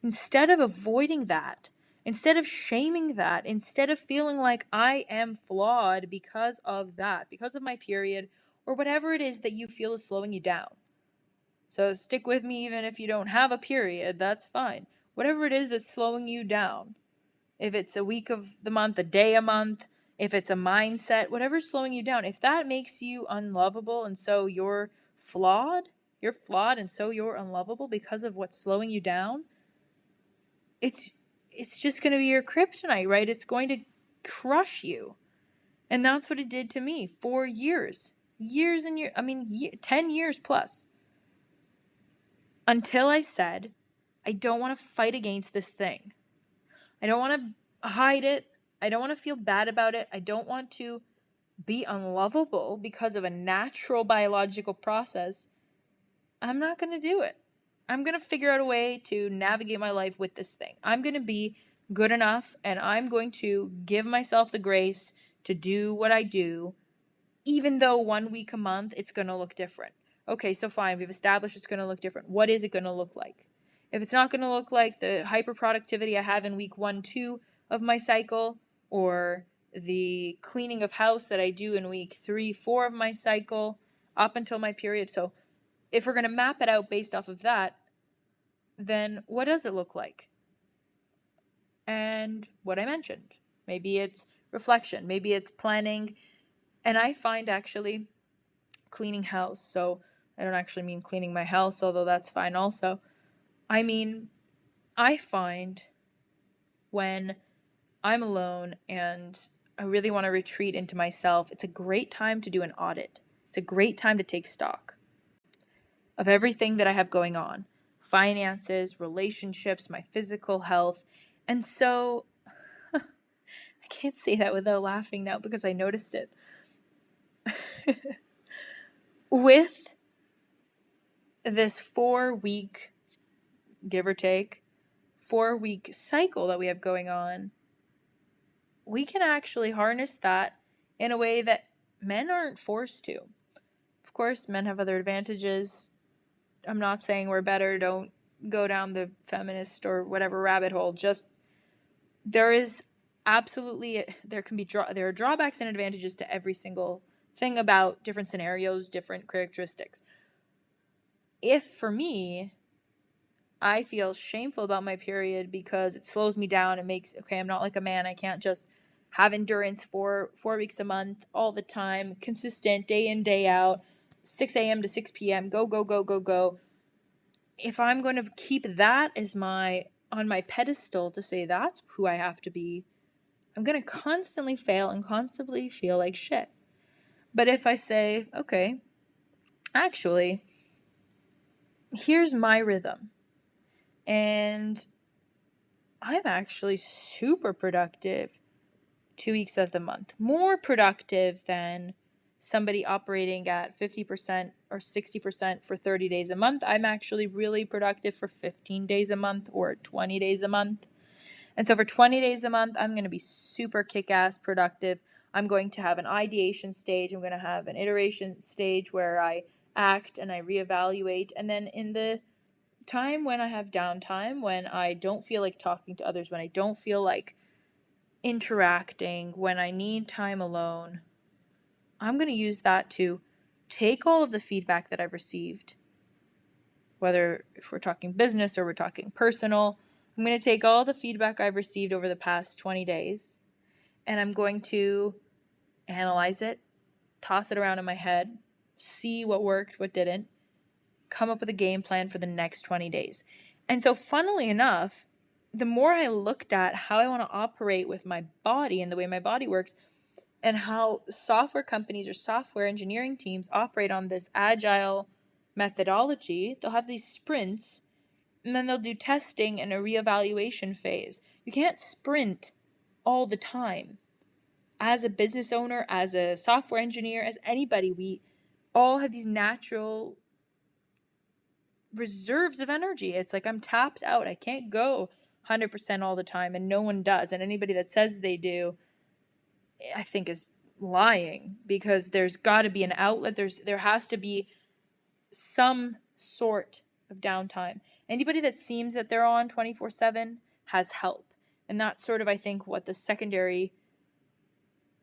instead of avoiding that, instead of shaming that, instead of feeling like I am flawed because of that, because of my period, or whatever it is that you feel is slowing you down. So stick with me even if you don't have a period, that's fine. Whatever it is that's slowing you down, if it's a week of the month, a day a month, if it's a mindset, whatever's slowing you down, if that makes you unlovable and so you're flawed and so you're unlovable because of what's slowing you down, it's just going to be your kryptonite, right? It's going to crush you. And that's what it did to me for years. Years and years, 10 years plus. Until I said, I don't want to fight against this thing. I don't want to hide it. I don't want to feel bad about it. I don't want to be unlovable because of a natural biological process. I'm not going to do it. I'm going to figure out a way to navigate my life with this thing. I'm going to be good enough and I'm going to give myself the grace to do what I do even though 1 week a month, it's going to look different. Okay, so fine, we've established it's going to look different. What is it going to look like? If it's not going to look like the hyper productivity I have in week 1, 2 of my cycle, or the cleaning of house that I do in week 3, 4 of my cycle up until my period. So if we're going to map it out based off of that, then what does it look like? And what I mentioned. Maybe it's reflection, maybe it's planning. And I find actually cleaning house, so I don't actually mean cleaning my house, although that's fine also. I mean, I find when I'm alone and I really want to retreat into myself, it's a great time to do an audit. It's a great time to take stock of everything that I have going on, finances, relationships, my physical health. And so I can't say that without laughing now because I noticed it. With this 4-week, give or take, 4-week cycle that we have going on, we can actually harness that in a way that men aren't forced to. Of course, men have other advantages. I'm not saying we're better. Don't go down the feminist or whatever rabbit hole. Just there is absolutely, there are drawbacks and advantages to every single thing about different scenarios, different characteristics. If for me, I feel shameful about my period because it slows me down. It makes, okay, I'm not like a man. I can't just have endurance for 4 weeks a month all the time, consistent, day in, day out, 6 a.m. to 6 p.m., go, go, go, go, go. If I'm going to keep that as on my pedestal to say that's who I have to be, I'm going to constantly fail and constantly feel like shit. But if I say, okay, actually, here's my rhythm, and I'm actually super productive 2 weeks of the month, more productive than somebody operating at 50% or 60% for 30 days a month. I'm actually really productive for 15 days a month or 20 days a month. And so for 20 days a month, I'm going to be super kick-ass productive. I'm going to have an ideation stage. I'm going to have an iteration stage where I act and I reevaluate. And then in the time when I have downtime, when I don't feel like talking to others, when I don't feel like interacting, when I need time alone, I'm going to use that to take all of the feedback that I've received, whether if we're talking business or we're talking personal. I'm going to take all the feedback I've received over the past 20 days and I'm going to analyze it, toss it around in my head, see what worked, what didn't, come up with a game plan for the next 20 days. And so, funnily enough, the more I looked at how I want to operate with my body and the way my body works, and how software companies or software engineering teams operate on this agile methodology, they'll have these sprints and then they'll do testing and a reevaluation phase. You can't sprint all the time. As a business owner, as a software engineer, as anybody, we all have these natural reserves of energy. It's like I'm tapped out. I can't go 100% all the time, and no one does. And anybody that says they do, I think is lying, because there's got to be an outlet. There has to be some sort of downtime. Anybody that seems that they're on 24/7 has help. And that's sort of, I think, what the secondary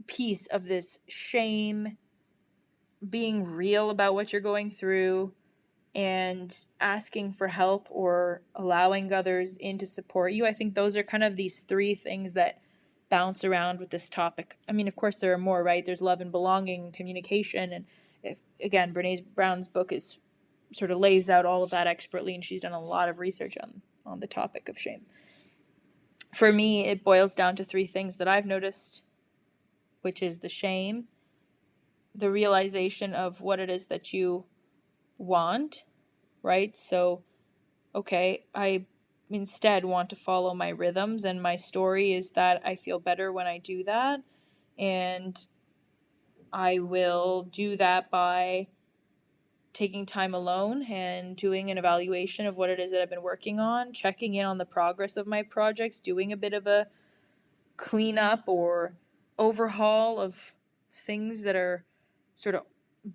piece of this shame, being real about what you're going through, and asking for help or allowing others in to support you. I think those are kind of these 3 things that bounce around with this topic. I mean, of course, there are more, right? There's love and belonging, communication. And if, again, Brene Brown's book is sort of lays out all of that expertly, and she's done a lot of research on the topic of shame. For me, it boils down to 3 things that I've noticed, which is the shame, the realization of what it is that you want, right? So, okay, I instead want to follow my rhythms, and my story is that I feel better when I do that, and I will do that by taking time alone and doing an evaluation of what it is that I've been working on, checking in on the progress of my projects, doing a bit of a cleanup or overhaul of things that are sort of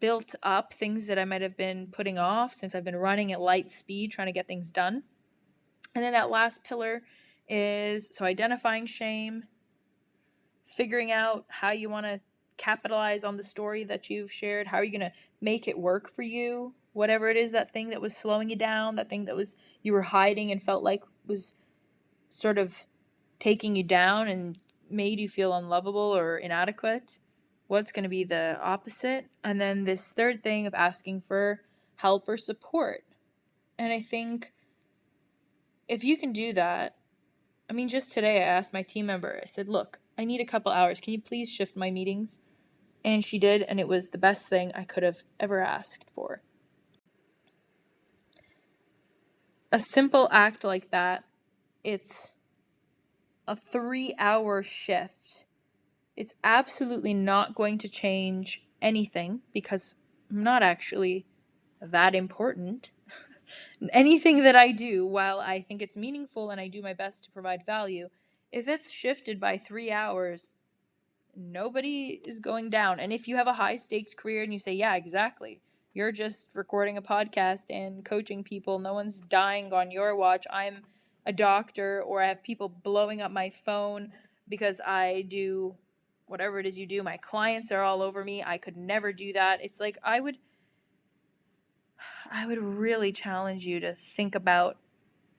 built up things that I might have been putting off since I've been running at light speed trying to get things done. And then that last pillar is so identifying shame, figuring out how you want to capitalize on the story that you've shared. How are you going to make it work for you? Whatever it is, that thing that was slowing you down, that thing that was you were hiding and felt like was sort of taking you down and made you feel unlovable or inadequate. What's going to be the opposite? And then this third thing of asking for help or support. And I think if you can do that, I mean, just today I asked my team member, I said, look, I need a couple hours. Can you please shift my meetings? And she did, and it was the best thing I could have ever asked for. A simple act like that, it's a 3-hour shift. It's absolutely not going to change anything because I'm not actually that important. Anything that I do, while I think it's meaningful and I do my best to provide value, if it's shifted by 3 hours, nobody is going down. And if you have a high stakes career and you say, yeah, exactly, you're just recording a podcast and coaching people, no one's dying on your watch. I'm a doctor, or I have people blowing up my phone because I do whatever it is you do. My clients are all over me. I could never do that. It's like I would really challenge you to think about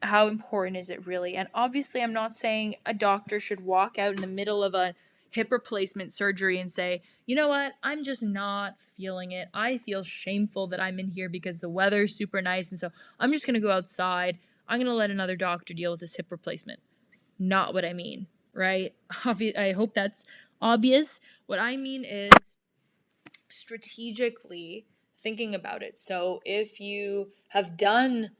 how important is it really. And obviously I'm not saying a doctor should walk out in the middle of a hip replacement surgery and say, you know what, I'm just not feeling it. I feel shameful that I'm in here because the weather's super nice, and so I'm just going to go outside. I'm going to let another doctor deal with this hip replacement. Not what I mean, right? I hope that's obvious. What I mean is strategically thinking about it. So if you have done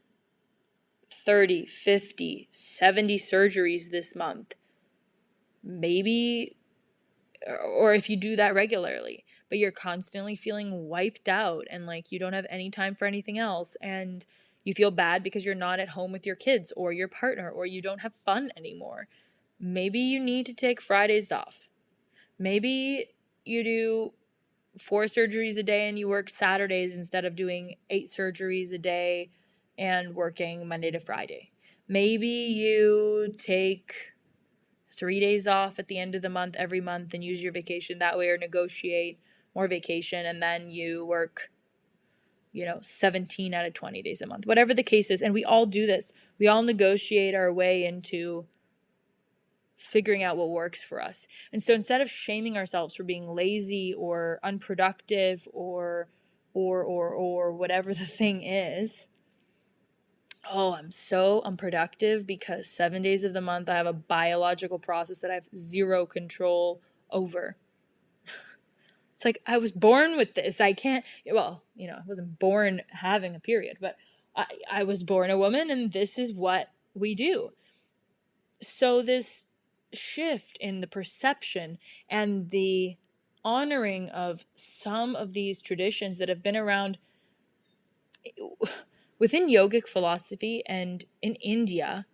30, 50, 70 surgeries this month, maybe, or if you do that regularly, but you're constantly feeling wiped out and like you don't have any time for anything else, and you feel bad because you're not at home with your kids or your partner, or you don't have fun anymore, maybe you need to take Fridays off. Maybe you do 4 surgeries a day and you work Saturdays instead of doing 8 surgeries a day and working Monday to Friday. Maybe you take 3 days off at the end of the month every month and use your vacation that way, or negotiate more vacation, and then you work 17 out of 20 days a month, whatever the case is. And we all do this. We all negotiate our way into figuring out what works for us. And so instead of shaming ourselves for being lazy or unproductive or whatever the thing is, oh, I'm so unproductive because 7 days of the month I have a biological process that I have zero control over. It's like, I was born with this. I can't, I wasn't born having a period, but I was born a woman, and this is what we do. So this shift in the perception and the honoring of some of these traditions that have been around within yogic philosophy and in India,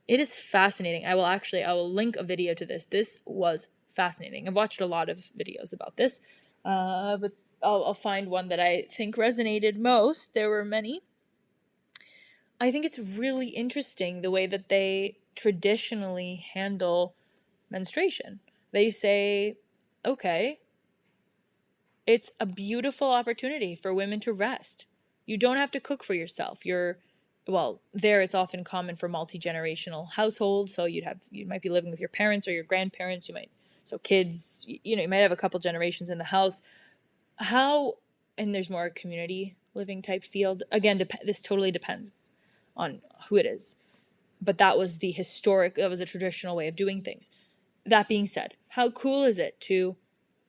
it is fascinating. I will link a video to this. This was fascinating. I've watched a lot of videos about this, but I'll find one that I think resonated most. There were many. I think it's really interesting the way that they traditionally handle menstruation. They say, okay, it's a beautiful opportunity for women to rest. You don't have to cook for yourself. There it's often common for multi-generational households. So you might be living with your parents or your grandparents. Kids, you might have a couple generations in the house. And there's more community living type field. Again, this totally depends on who it is. But that was a traditional way of doing things. That being said, how cool is it to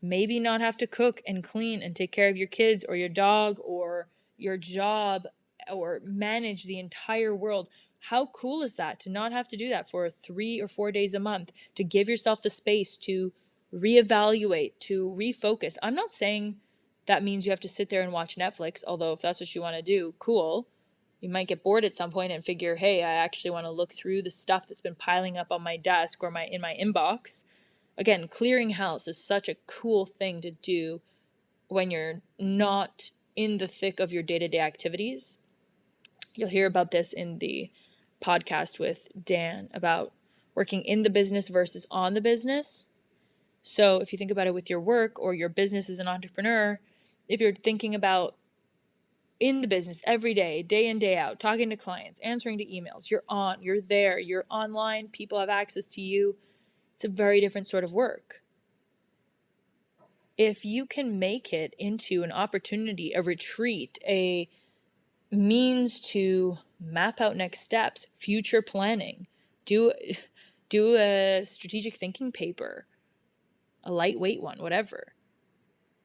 maybe not have to cook and clean and take care of your kids or your dog or your job or manage the entire world? How cool is that to not have to do that for 3 or 4 days a month, to give yourself the space to reevaluate, to refocus? I'm not saying that means you have to sit there and watch Netflix, although if that's what you want to do, cool. You might get bored at some point and figure, hey, I actually want to look through the stuff that's been piling up on my desk or in my inbox. Again, clearing house is such a cool thing to do when you're not in the thick of your day-to-day activities. You'll hear about this in the podcast with Dan about working in the business versus on the business. So if you think about it with your work or your business as an entrepreneur, if you're thinking about in the business every day, day in, day out, talking to clients, answering to emails, you're there, you're online, people have access to you. It's a very different sort of work. If you can make it into an opportunity, a retreat, a means to map out next steps, future planning, do a strategic thinking paper, a lightweight one, whatever.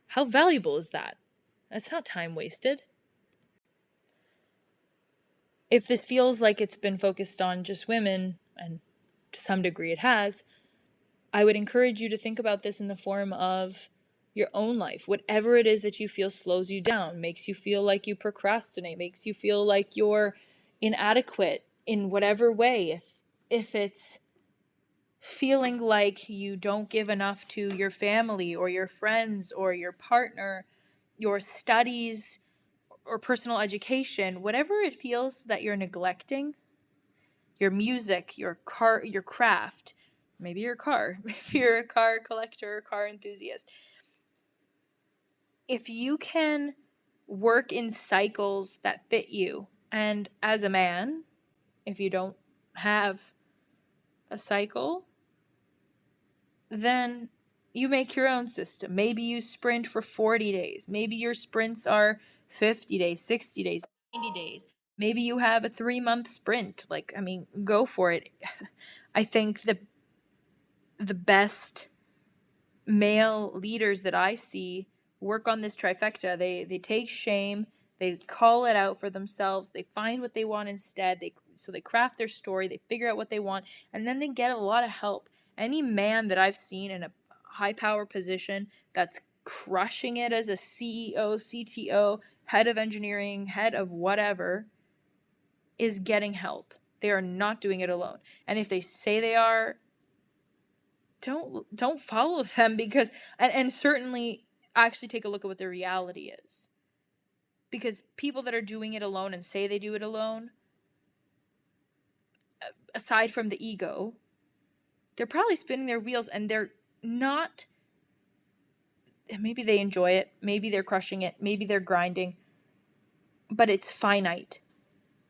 How valuable is that? That's not time wasted. If this feels like it's been focused on just women, and to some degree it has, I would encourage you to think about this in the form of your own life. Whatever it is that you feel slows you down, makes you feel like you procrastinate, makes you feel like you're inadequate in whatever way. If it's feeling like you don't give enough to your family or your friends or your partner, your studies or personal education, whatever it feels that you're neglecting, your music, your car, your craft, maybe your car, if you're a car collector or car enthusiast. If you can work in cycles that fit you, and as a man, if you don't have a cycle, then you make your own system. Maybe you sprint for 40 days. Maybe your sprints are 50 days, 60 days, 90 days. Maybe you have a 3-month sprint. Go for it. I think the best male leaders that I see work on this trifecta. They take shame, they call it out for themselves, they find what they want instead, they craft their story, they figure out what they want, and then they get a lot of help. Any man that I've seen in a high power position that's crushing it as a CEO, CTO, head of engineering, head of whatever, is getting help. They are not doing it alone. And if they say they are, don't follow them, because and certainly actually take a look at what the reality is. Because people that are doing it alone and say they do it alone, aside from the ego, they're probably spinning their wheels, and they're not, maybe they enjoy it, maybe they're crushing it, maybe they're grinding, but it's finite.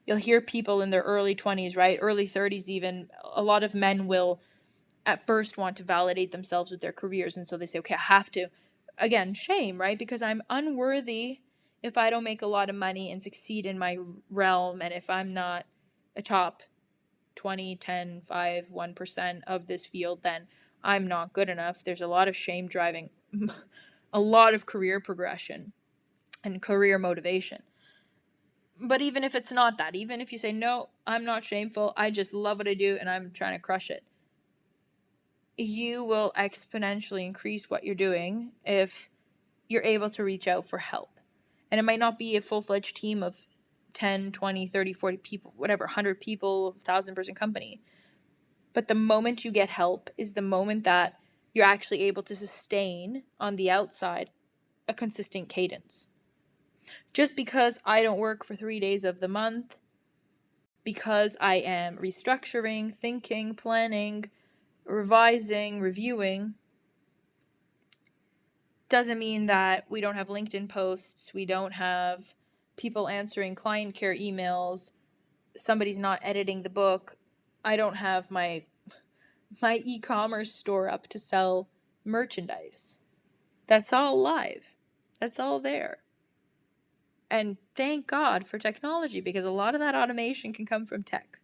You'll hear people in their early 20s, right? Early 30s even. A lot of men will at first want to validate themselves with their careers, and so they say, okay, I have to. Again, shame, right? Because I'm unworthy if I don't make a lot of money and succeed in my realm, and if I'm not a top 20, 10, 5, 1% of this field, then I'm not good enough. There's a lot of shame driving a lot of career progression and career motivation. But even if it's not that, even if you say, no, I'm not shameful, I just love what I do and I'm trying to crush it, you will exponentially increase what you're doing if you're able to reach out for help. And it might not be a full-fledged team of 10, 20, 30, 40 people, whatever, 100 people, 1,000-person company. But the moment you get help is the moment that you're actually able to sustain on the outside a consistent cadence. Just because I don't work for 3 days of the month, because I am restructuring, thinking, planning, revising, reviewing, doesn't mean that we don't have LinkedIn posts, we don't have people answering client care emails, somebody's not editing the book, I don't have my e-commerce store up to sell merchandise. That's all live. That's all there. And thank God for technology, because a lot of that automation can come from tech,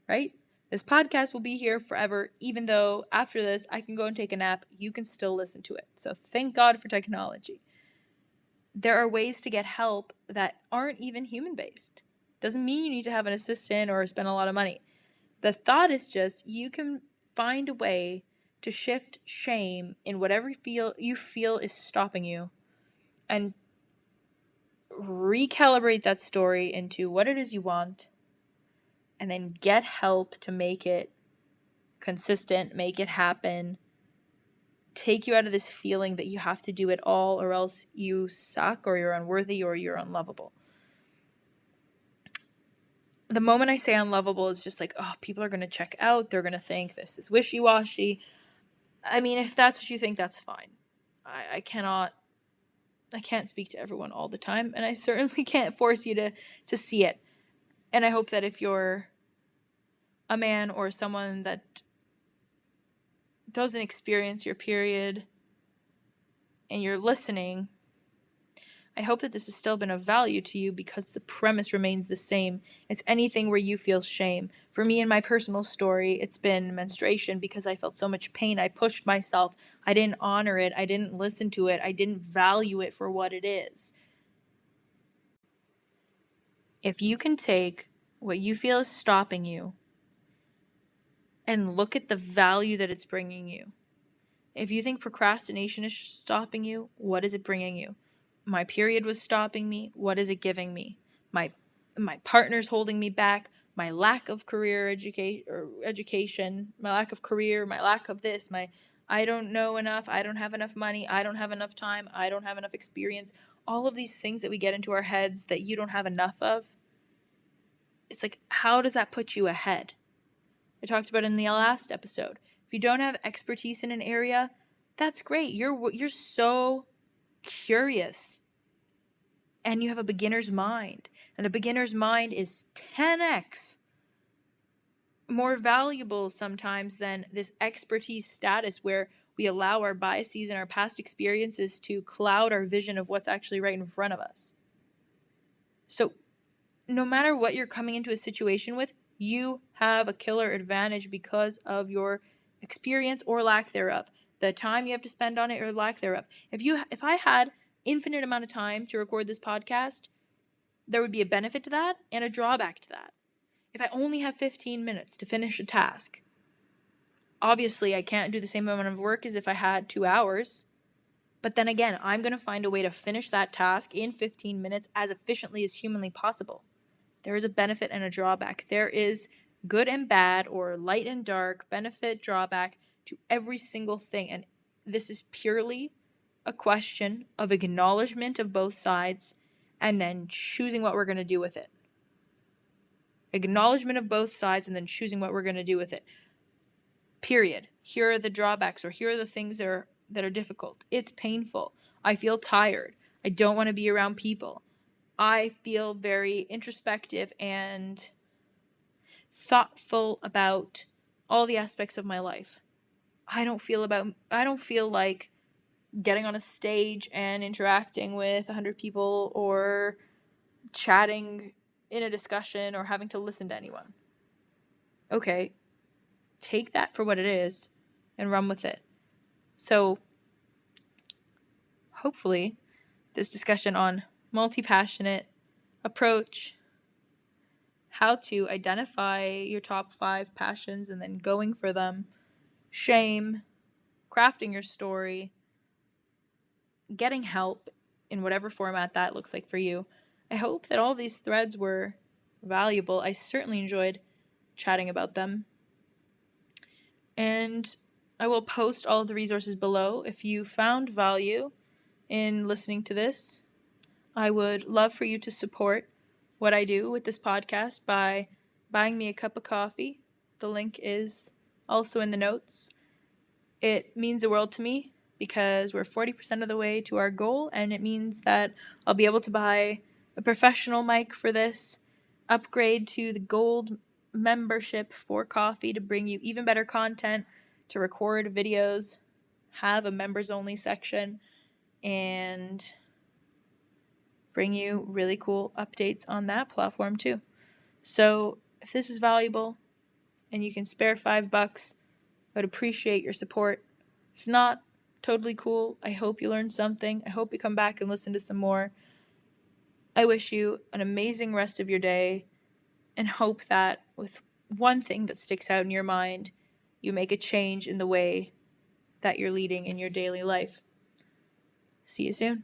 right? This podcast will be here forever, even though after this I can go and take a nap. You can still listen to it. So thank God for technology. There are ways to get help that aren't even human-based. Doesn't mean you need to have an assistant or spend a lot of money. The thought is just you can find a way to shift shame in whatever you feel is stopping you, and recalibrate that story into what it is you want, and then get help to make it consistent, make it happen, take you out of this feeling that you have to do it all or else you suck or you're unworthy or you're unlovable. The moment I say unlovable, it's just like, oh, people are going to check out. They're going to think this is wishy-washy. I mean, if that's what you think, that's fine. I can't speak to everyone all the time, and I certainly can't force you to see it. And I hope that if you're a man or someone that doesn't experience your period and you're listening, I hope that this has still been of value to you because the premise remains the same. It's anything where you feel shame. For me, in my personal story, it's been menstruation because I felt so much pain. I pushed myself. I didn't honor it. I didn't listen to it. I didn't value it for what it is. If you can take what you feel is stopping you and look at the value that it's bringing you. If you think procrastination is stopping you, what is it bringing you? My period was stopping me. What is it giving me? My partner's holding me back. My lack of career education, my lack of career, my lack of this, I don't know enough. I don't have enough money. I don't have enough time. I don't have enough experience. All of these things that we get into our heads that you don't have enough of. It's like, how does that put you ahead? I talked about it in the last episode. If you don't have expertise in an area, that's great. You're so curious and you have a beginner's mind. And a beginner's mind is 10x more valuable sometimes than this expertise status where we allow our biases and our past experiences to cloud our vision of what's actually right in front of us. So no matter what you're coming into a situation with, you have a killer advantage because of your experience or lack thereof. The time you have to spend on it or lack thereof. If I had infinite amount of time to record this podcast, there would be a benefit to that and a drawback to that. If I only have 15 minutes to finish a task, obviously I can't do the same amount of work as if I had 2 hours. But then again, I'm going to find a way to finish that task in 15 minutes as efficiently as humanly possible. There is a benefit and a drawback. There is good and bad or light and dark, benefit, drawback to every single thing. And this is purely a question of acknowledgement of both sides and then choosing what we're going to do with it. Acknowledgement of both sides and then choosing what we're going to do with it. Period. Here are the drawbacks or here are the things that are difficult. It's painful. I feel tired. I don't want to be around people. I feel very introspective and thoughtful about all the aspects of my life. I don't feel like getting on a stage and interacting with 100 people or chatting in a discussion or having to listen to anyone. Okay, take that for what it is and run with it. So hopefully this discussion on multi-passionate approach, how to identify your top 5 passions and then going for them, shame, crafting your story, getting help in whatever format that looks like for you. I hope that all these threads were valuable. I certainly enjoyed chatting about them. And I will post all of the resources below. If you found value in listening to this, I would love for you to support what I do with this podcast by buying me a cup of coffee. The link is also in the notes. It means the world to me because we're 40% of the way to our goal, and it means that I'll be able to buy a professional mic for this, upgrade to the gold membership for coffee to bring you even better content, to record videos, have a members only section, and bring you really cool updates on that platform too. So if this is valuable and you can spare $5, I would appreciate your support. If not, totally cool. I hope you learned something. I hope you come back and listen to some more. I wish you an amazing rest of your day and hope that with one thing that sticks out in your mind, you make a change in the way that you're leading in your daily life. See you soon.